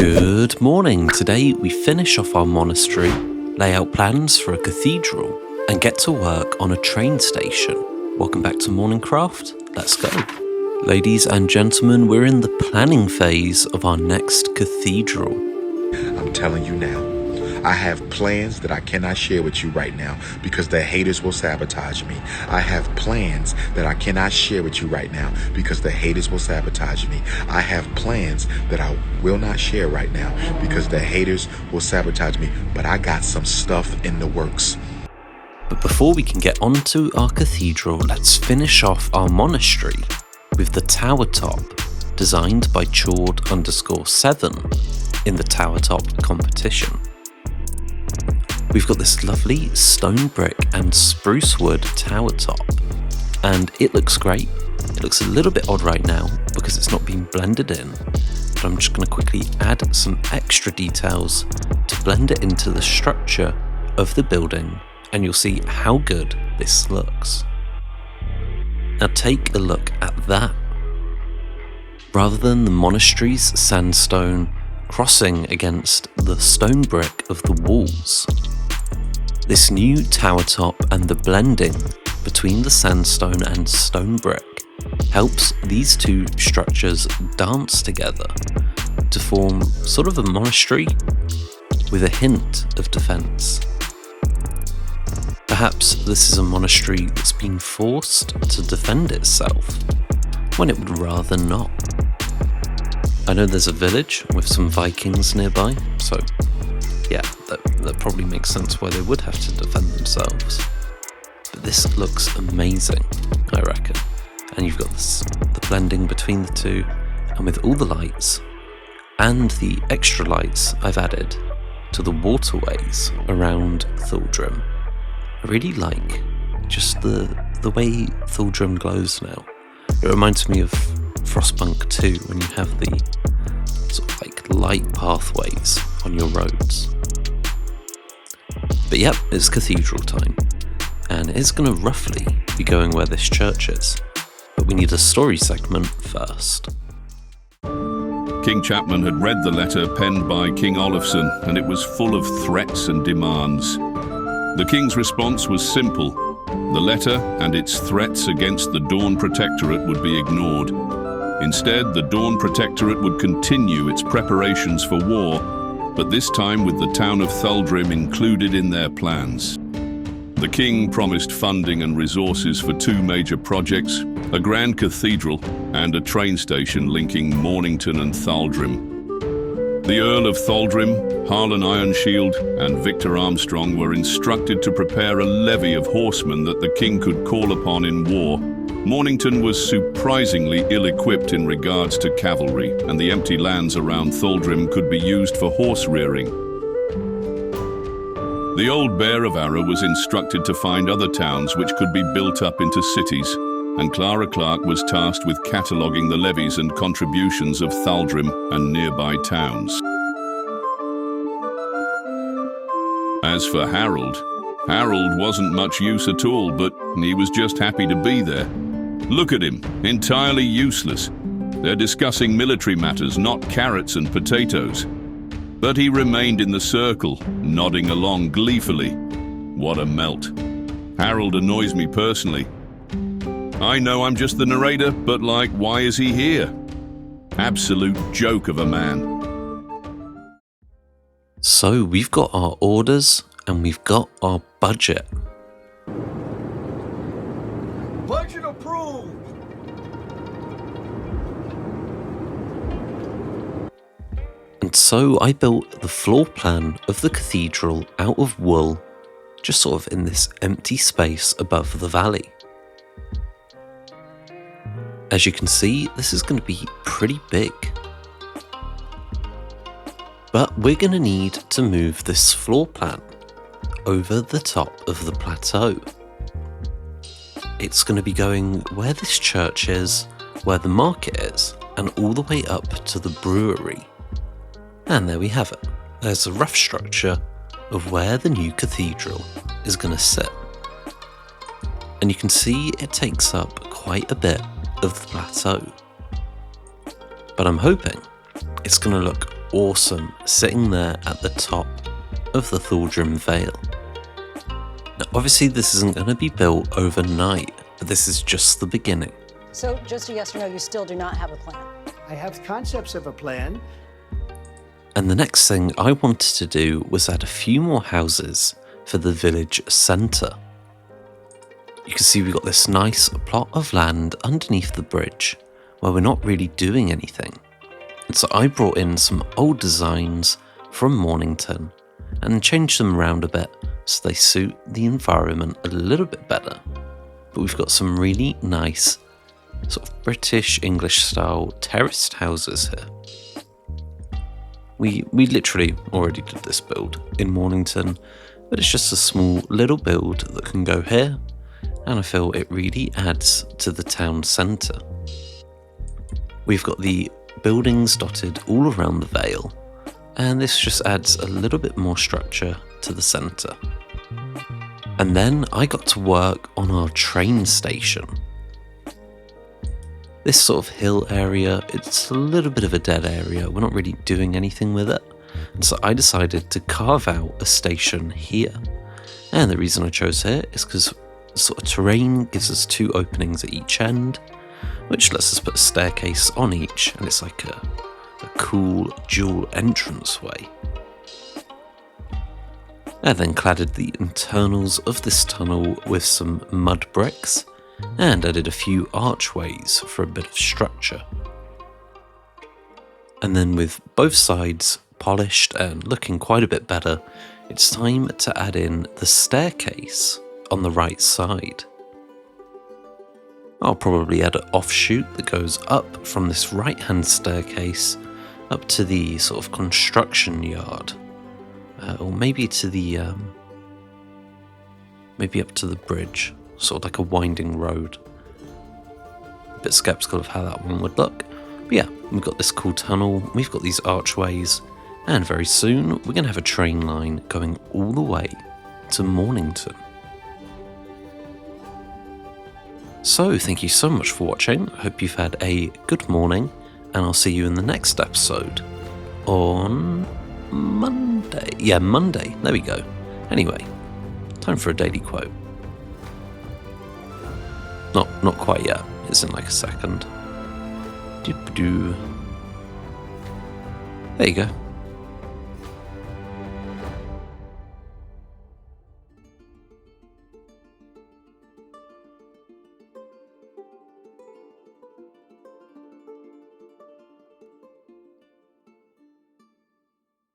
Good morning. Today we finish off our monastery, lay out plans for a cathedral, and get to work on a train station. Welcome back to MorningCraft. Let's go. Ladies and gentlemen, we're in the planning phase of our next cathedral. I'm telling you now, I have plans that I cannot share with you right now because the haters will sabotage me. I have plans that I cannot share with you right now because the haters will sabotage me. I have plans that I will not share right now because the haters will sabotage me. But I got some stuff in the works. But before we can get onto our cathedral, let's finish off our monastery with the tower top, designed by Chord_7 in the tower top competition. We've got this lovely stone brick and spruce wood tower top, and it looks great. It looks a little bit odd right now because it's not been blended in, but I'm just going to quickly add some extra details to blend it into the structure of the building, and you'll see how good this looks. Now take a look at that. Rather than the monastery's sandstone crossing against the stone brick of the walls, this new tower top and the blending between the sandstone and stone brick helps these two structures dance together to form sort of a monastery with a hint of defense. Perhaps this is a monastery that's been forced to defend itself when it would rather not. I know there's a village with some Vikings nearby, so yeah, that probably makes sense why they would have to defend themselves. But this looks amazing, I reckon. And you've got the blending between the two, and with all the lights and the extra lights I've added to the waterways around Thaldrim. I really like just the way Thaldrim glows now. It reminds me of Frostpunk 2 when you have the sort of like light pathways on your roads. But yep, it's cathedral time, and it's going to roughly be going where this church is, but we need a story segment first. King Chapman had read the letter penned by King Olafson, and it was full of threats and demands. The king's response was simple. The letter and its threats against the Dawn Protectorate would be ignored. Instead, the Dawn Protectorate would continue its preparations for war, but this time with the town of Thaldrim included in their plans. The king promised funding and resources for two major projects, a grand cathedral and a train station linking Mornington and Thaldrim. The Earl of Thaldrim, Harlan Ironshield, and Victor Armstrong were instructed to prepare a levy of horsemen that the king could call upon in war. Mornington was surprisingly ill-equipped in regards to cavalry, and the empty lands around Thaldrim could be used for horse rearing. The old Bear of Arrow was instructed to find other towns which could be built up into cities, and Clara Clark was tasked with cataloguing the levies and contributions of Thaldrim and nearby towns. As for Harold wasn't much use at all, but he was just happy to be there. Look at him, entirely useless. They're discussing military matters, not carrots and potatoes. But he remained in the circle, nodding along gleefully. What a melt. Harold annoys me personally. I know I'm just the narrator, but why is he here? Absolute joke of a man. So we've got our orders and we've got our budget. Budget approved! And so I built the floor plan of the cathedral out of wool, just sort of in this empty space above the valley. As you can see, this is going to be pretty big. But we're going to need to move this floor plan over the top of the plateau. It's going to be going where this church is, where the market is, and all the way up to the brewery. And there we have it. There's a rough structure of where the new cathedral is going to sit. And you can see it takes up quite a bit of the plateau. But I'm hoping it's going to look awesome sitting there at the top of the Thaldrim Vale. Now obviously this isn't going to be built overnight, but this is just the beginning. So just a yes or no, you still do not have a plan? I have concepts of a plan. And the next thing I wanted to do was add a few more houses for the village centre. You can see we've got this nice plot of land underneath the bridge where we're not really doing anything. And so I brought in some old designs from Mornington and changed them around a bit so they suit the environment a little bit better. But we've got some really nice sort of British English style terraced houses here. We literally already did this build in Mornington, but it's just a small little build that can go here, and I feel it really adds to the town centre. We've got the buildings dotted all around the Vale, and this just adds a little bit more structure to the centre. And then I got to work on our train station. This sort of hill area, it's a little bit of a dead area, we're not really doing anything with it, and so I decided to carve out a station here. And the reason I chose here is because the sort of terrain gives us 2 openings at each end, which lets us put a staircase on each, and it's like a cool dual entranceway. I then cladded the internals of this tunnel with some mud bricks, and added a few archways for a bit of structure. And then with both sides polished and looking quite a bit better, it's time to add in the staircase on the right side. I'll probably add an offshoot that goes up from this right hand staircase up to the sort of construction yard, or maybe to the maybe up to the bridge. Sort of like a winding road. A bit skeptical of how that one would look. But yeah, we've got this cool tunnel, we've got these archways, and very soon we're going to have a train line going all the way to Mornington. So thank you so much for watching. I hope you've had a good morning, and I'll see you in the next episode on Monday. Yeah, Monday. There we go. Anyway, time for a daily quote. Not quite yet. It's in like a second. There you go.